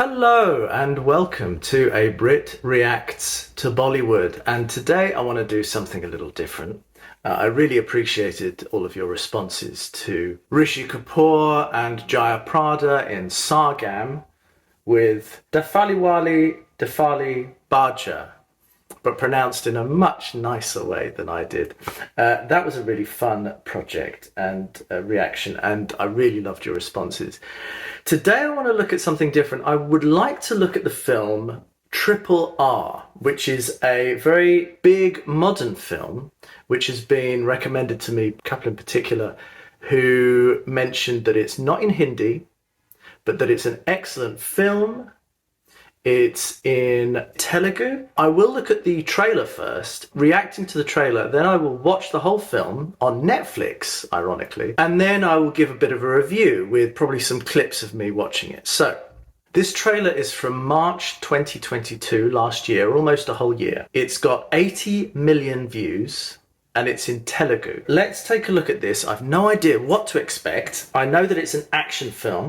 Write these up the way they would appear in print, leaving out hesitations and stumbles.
Hello and welcome to a Brit Reacts to Bollywood, and today I want to do something a little different. I really appreciated all of your responses to Rishi Kapoor and Jaya Prada in Sargam with Dafali Baja, but pronounced in a much nicer way than I did. That was a really fun project and reaction, and I really loved your responses. Today I want to look at something different. I would like to look at the film RRR, which is a very big modern film, which has been recommended to me, a couple in particular, who mentioned that it's not in Hindi, but that it's an excellent film. It's in Telugu. I will look at the trailer first, reacting to the trailer, then I will watch the whole film on Netflix, ironically, and then I will give a bit of a review with probably some clips of me watching it. So, this trailer is from March 2022, last year, almost a whole year. It's got 80 million views, and it's in Telugu. Let's take a look at this. I've no idea what to expect. I know that it's an action film.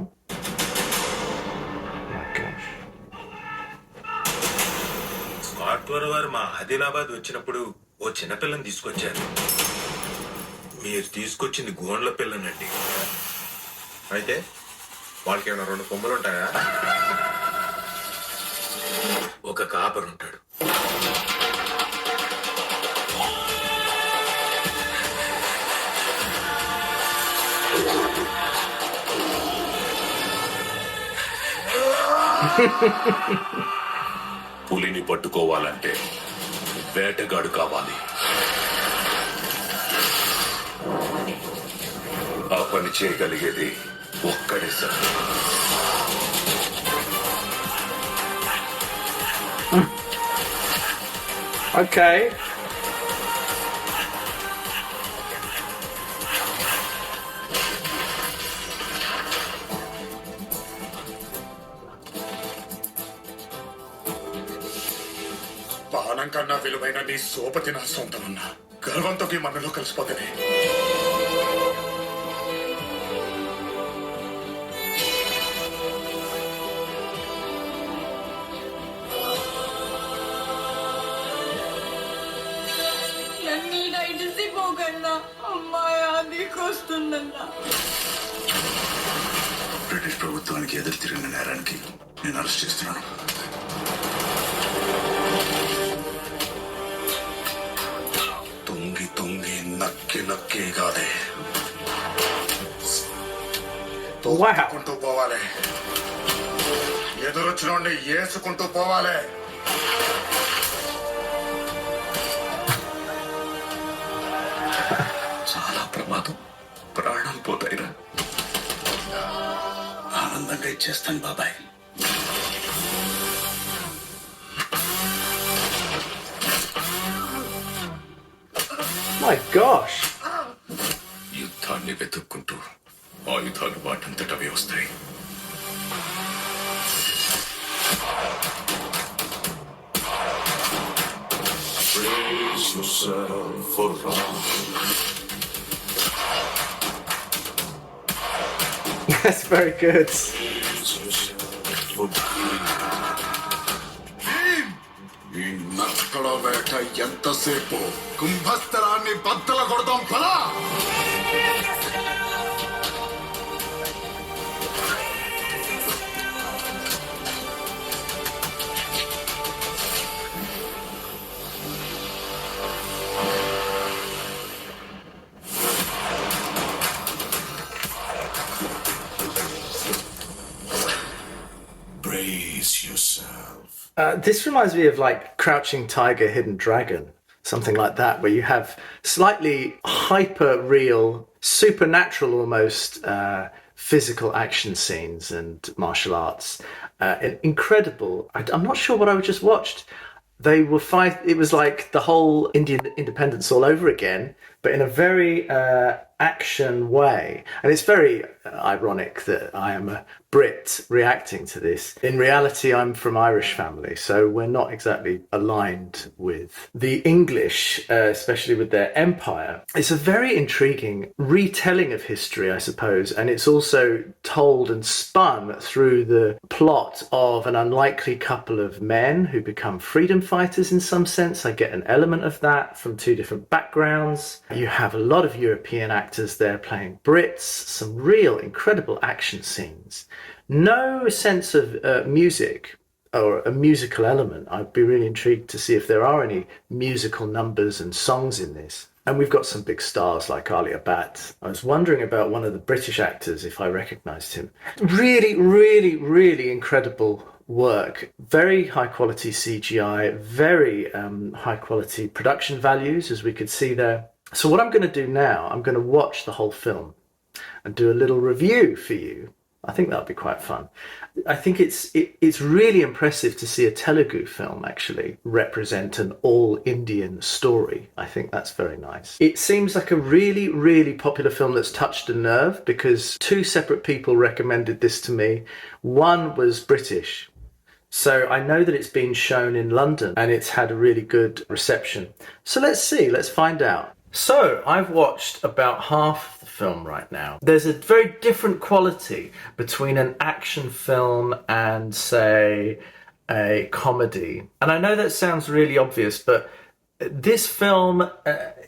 మా ఆదిలాబాద్ వచ్చినప్పుడు ఓ చిన్నపిల్లని తీసుకొచ్చారు. మీరు తీసుకొచ్చింది గోండ్ల పిల్లనండి. అయితే వాళ్ళకి ఏమైనా రెండు కొమ్ములు ఉంటాయా? ఒక కాపరు ఉంటాడు. పులిని పట్టుకోవాలంటే వేటగాడు కావాలి. ఆ పని చేయగలిగేది ఒక్కడే సార్. Okay. బాణం కన్నా విలువైన నీ సోపతి నా సొంతమన్నా గర్వంతో ఈ మనలో కలిసిపోతుంది. బ్రిటిష్ ప్రభుత్వానికి ఎదురు తిరిగిన నేరానికి నేను అరెస్ట్ చేస్తున్నాను. తుంగి నక్కి కాదే, తోకుంటూ పోవాలి. ఎదురొచ్చినోడిని ఏసుకుంటూ పోవాలి. చాలా ప్రమాదం, ప్రాణాలు పోతాయిరా. ఆనందంగా ఇచ్చేస్తాను బాబాయ్. My gosh! యుద్ధాన్ని వెతుక్కుంటూ ఆయుధాలు వాటంతటవే వస్తాయి. Brace yourself for Rama. That's very good. ఈ నక్కల వేట ఎంతసేపు? కుంభస్థలాన్ని బద్దల కొడదాం పలా. Brace yourself. This reminds me of like Crouching Tiger, Hidden Dragon, something like that, where you have slightly hyper-real, supernatural almost physical action scenes and martial arts. Incredible. I'm not sure what I just watched. They were it was like the whole Indian independence all over again. but in a very action way. And it's very ironic that I am a Brit reacting to this. In reality, I'm from Irish family, so we're not exactly aligned with the English, especially with their empire. It's a very intriguing retelling of history, I suppose, and it's also told and spun through the plot of an unlikely couple of men who become freedom fighters in some sense. I get an element of that from two different backgrounds. You have a lot of European actors there playing Brits, some real incredible action scenes. No sense of music or a musical element. I'd be really intrigued to see if there are any musical numbers and songs in this. And we've got some big stars like Alia Bhatt. I was wondering about one of the British actors, if I recognised him. Really, really, really incredible work. Very high quality CGI, very high quality production values, as we could see there. So what I'm going to do now, I'm going to watch the whole film and do a little review for you. I think that'll be quite fun. I think it's really impressive to see a Telugu film actually represent an all-Indian story. I think that's very nice. It seems like a really, really popular film that's touched a nerve because two separate people recommended this to me. One was British. So I know that it's been shown in London and it's had a really good reception. So let's see, let's find out. So I've watched about half the film right now. There's a very different quality between an action film and, say, a comedy. And I know that sounds really obvious, but this film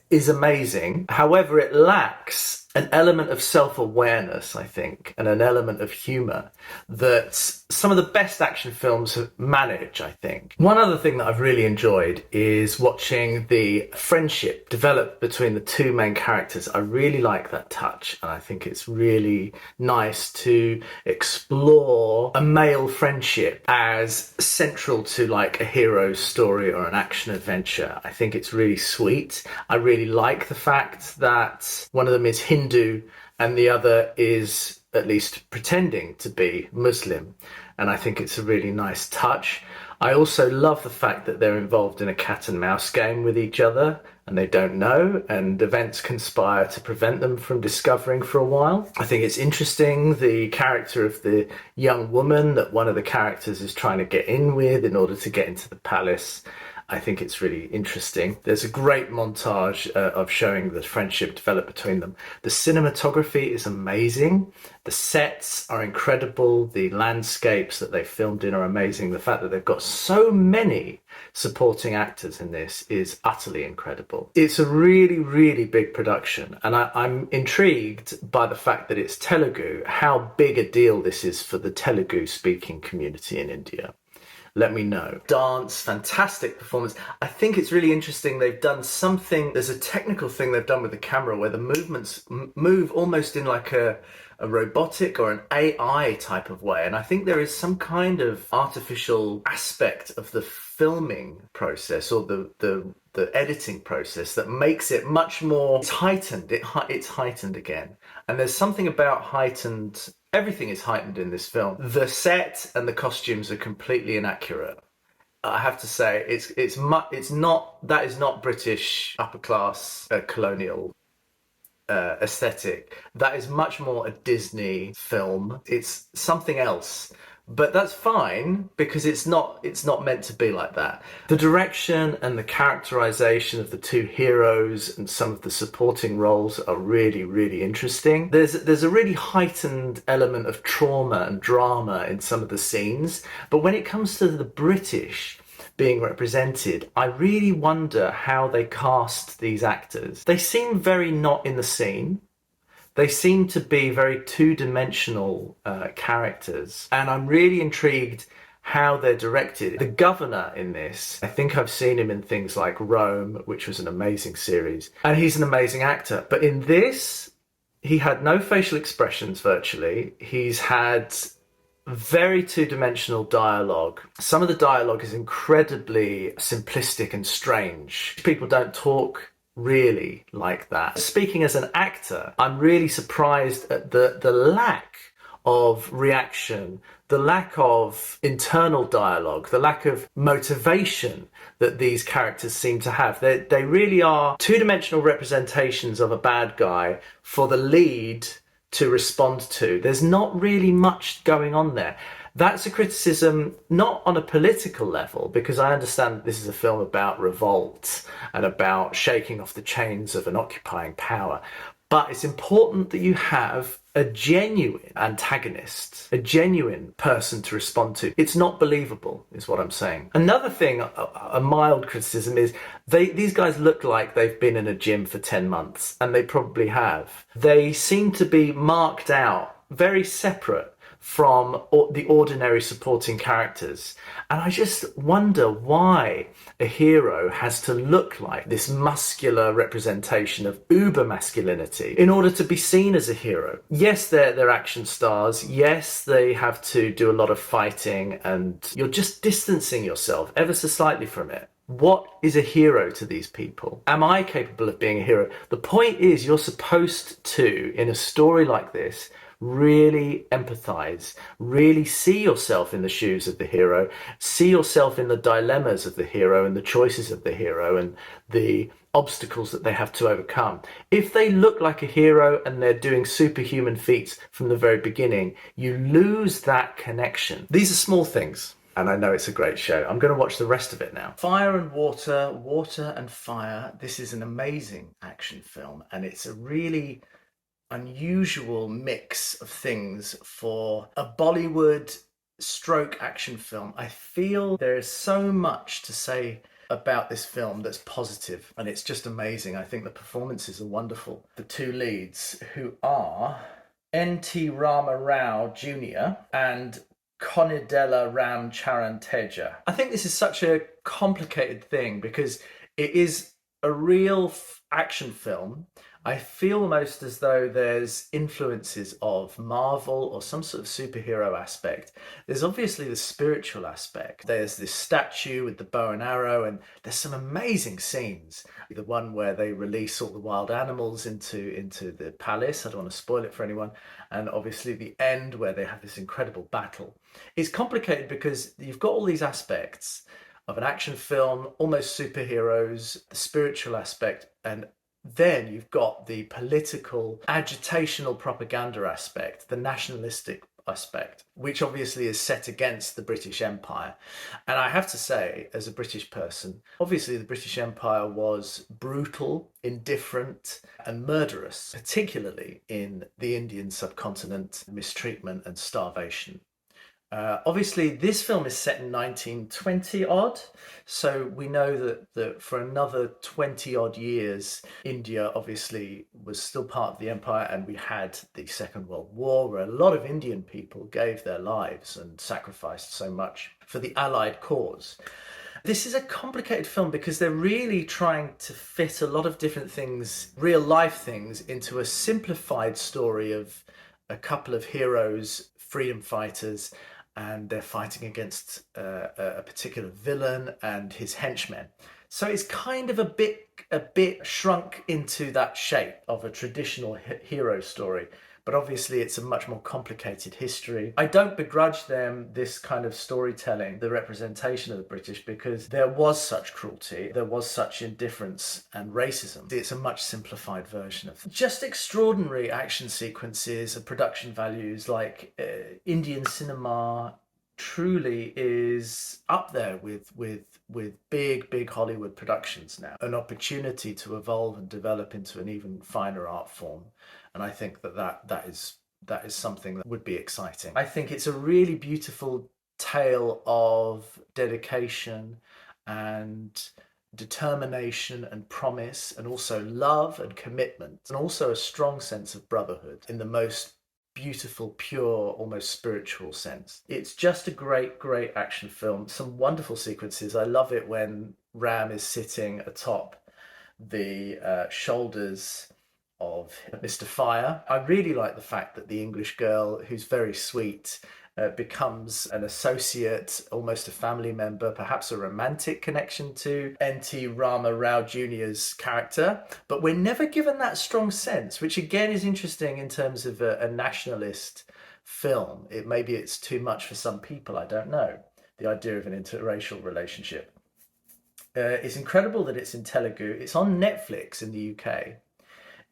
is amazing. However, it lacks an element of self-awareness, I think, and an element of humour that some of the best action films have managed, I think. One other thing that I've really enjoyed is watching the friendship develop between the two main characters. I really like that touch, and I think it's really nice to explore a male friendship as central to like a hero's story or an action adventure. I think it's really sweet. I really like the fact that one of them is Hindu and the other is at least pretending to be Muslim. And I think it's a really nice touch. I also love the fact that they're involved in a cat and mouse game with each other and they don't know, and events conspire to prevent them from discovering for a while. I think it's interesting, the character of the young woman that one of the characters is trying to get in with in order to get into the palace. I think it's really interesting. There's a great montage of showing the friendship develop between them. The cinematography is amazing. The sets are incredible. The landscapes that they filmed in are amazing. The fact that they've got so many supporting actors in this is utterly incredible. It's a really, really big production. And I'm intrigued by the fact that it's Telugu, how big a deal this is for the Telugu speaking community in India. Let me know. Dance, fantastic performance. I think it's really interesting. They've done something, there's a technical thing they've done with the camera where the movements move almost in like a robotic or an AI type of way. And I think there is some kind of artificial aspect of the filming process or the editing process that makes it much more, it's heightened. It's heightened again. And there's something about heightened. Everything is heightened in this film. The set and the costumes are completely inaccurate. I have to say, that is not British upper class colonial aesthetic. That is much more a Disney film. It's something else. But that's fine because it's not meant to be like that. The direction and the characterization of the two heroes and some of the supporting roles are really, really interesting. There's a really heightened element of trauma and drama in some of the scenes. But when it comes to the British being represented, I really wonder how they cast these actors. They seem very not in the scene. They seem to be very two-dimensional characters, and I'm really intrigued how they're directed. The governor in this, I think I've seen him in things like Rome, which was an amazing series, and he's an amazing actor. But in this, he had no facial expressions virtually. He's had very two-dimensional dialogue. Some of the dialogue is incredibly simplistic and strange. People don't talk really like that. Speaking as an actor, I'm really surprised at the lack of reaction the lack of internal dialogue, the lack of motivation that these characters seem to have. They really are two-dimensional representations of a bad guy for the lead to respond to. There's not really much going on there. That's a criticism, not on a political level, because I understand that this is a film about revolt and about shaking off the chains of an occupying power. But it's important that you have a genuine antagonist, a genuine person to respond to. It's not believable, is what I'm saying. Another thing, a mild criticism, is these guys look like they've been in a gym for 10 months, and they probably have. They seem to be marked out, very separate from the ordinary supporting characters. And I just wonder why a hero has to look like this muscular representation of uber masculinity in order to be seen as a hero. Yes, they're action stars. Yes, they have to do a lot of fighting, and you're just distancing yourself ever so slightly from it. What is a hero to these people? Am I capable of being a hero? The point is, you're supposed to, in a story like this, really empathize, really see yourself in the shoes of the hero, see yourself in the dilemmas of the hero and the choices of the hero and the obstacles that they have to overcome. If they look like a hero and they're doing superhuman feats from the very beginning, you lose that connection. These are small things, and I know it's a great show. I'm going to watch the rest of it now. Fire and Water, Water and Fire. This is an amazing action film, and it's a really unusual mix of things for a Bollywood stroke action film. I feel there is so much to say about this film that's positive, and it's just amazing. I think the performances are wonderful. The two leads, who are Rama Rao Jr. and Konidela Ram Charan Teja. I think this is such a complicated thing because it is a real action film. I feel almost as though there's influences of Marvel or some sort of superhero aspect. There's obviously the spiritual aspect. There's this statue with the bow and arrow, and there's some amazing scenes. The one where they release all the wild animals into the palace. I don't want to spoil it for anyone. And obviously the end where they have this incredible battle. It's complicated because you've got all these aspects of an action film, almost superheroes, the spiritual aspect, and then you've got the political, agitational propaganda aspect, the nationalistic aspect, which obviously is set against the British Empire. And I have to say, as a British person, obviously the British Empire was brutal, indifferent, and murderous, particularly in the Indian subcontinent, mistreatment and starvation. Obviously, this film is set in 1920 odd, so we know that for another 20 odd years, India obviously was still part of the empire, and we had the Second World War, where a lot of Indian people gave their lives and sacrificed so much for the Allied cause. This is a complicated film because they're really trying to fit a lot of different things, real life things, into a simplified story of a couple of heroes, freedom fighters, and they're fighting against a particular villain and his henchmen. So it's kind of a bit shrunk into that shape of a traditional hero story. But obviously it's a much more complicated history. I don't begrudge them this kind of storytelling, the representation of the British, because there was such cruelty, there was such indifference and racism. It's a much simplified version of just extraordinary action sequences and production values. Like Indian cinema truly is up there with big Hollywood productions now. An opportunity to evolve and develop into an even finer art form. And I think that is something that would be exciting. I think it's a really beautiful tale of dedication and determination and promise, and also love and commitment, and also a strong sense of brotherhood in the most beautiful, pure, almost spiritual sense. It's just a great action film. Some wonderful sequences. I love it when Ram is sitting atop the shoulders of Mr. Fire. I really like the fact that the English girl, who's very sweet, becomes an associate, almost a family member, perhaps a romantic connection to Rama Rao Jr.'s character. But we're never given that strong sense, which again is interesting in terms of a nationalist film. Maybe it's too much for some people, I don't know, the idea of an interracial relationship. It's incredible that it's in Telugu. It's on Netflix in the UK.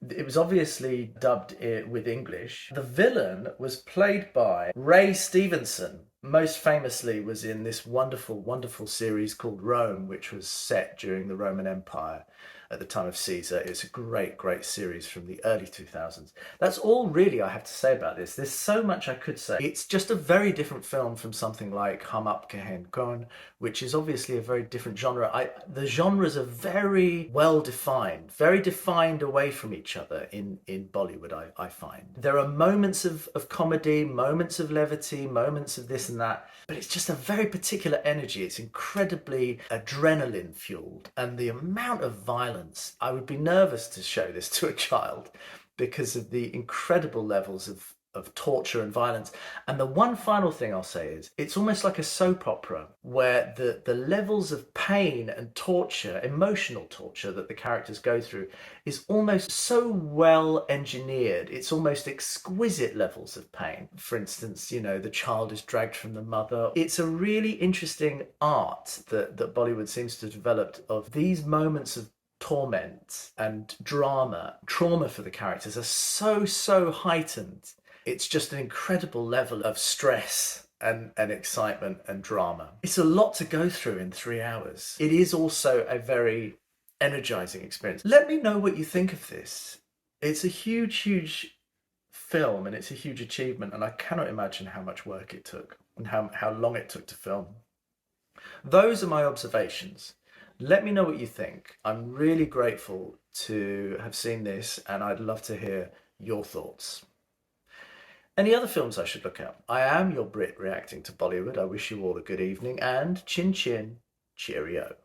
It was obviously dubbed with English. The villain was played by Ray Stevenson. Most famously was in this wonderful, wonderful series called Rome, which was set during the Roman Empire at the time of Caesar. It's a great, great series from the early 2000s. That's all really I have to say about this. There's so much I could say. It's just a very different film from something like Hum Up Kehen Kon, which is obviously a very different genre. The genres are very well defined away from each other in Bollywood, I find. There are moments of comedy, moments of levity, moments of this and that, but it's just a very particular energy. It's incredibly adrenaline fueled, and the amount of violence, I would be nervous to show this to a child because of the incredible levels of torture and violence. And the one final thing I'll say is it's almost like a soap opera where the levels of pain and torture, emotional torture that the characters go through is almost so well engineered. It's almost exquisite levels of pain. For instance, the child is dragged from the mother. It's a really interesting art that Bollywood seems to have developed of these moments of torment and trauma for the characters are so heightened. It's just an incredible level of stress and excitement and drama. It's a lot to go through in 3 hours. It is also a very energizing experience. Let me know what you think of this. It's a huge film, and it's a huge achievement, and I cannot imagine how much work it took and how long it took to film. Those are my observations. Let me know what you think. I'm really grateful to have seen this, and I'd love to hear your thoughts. Any other films I should look at? I am your Brit reacting to Bollywood. I wish you all a good evening, and chin chin, cheerio.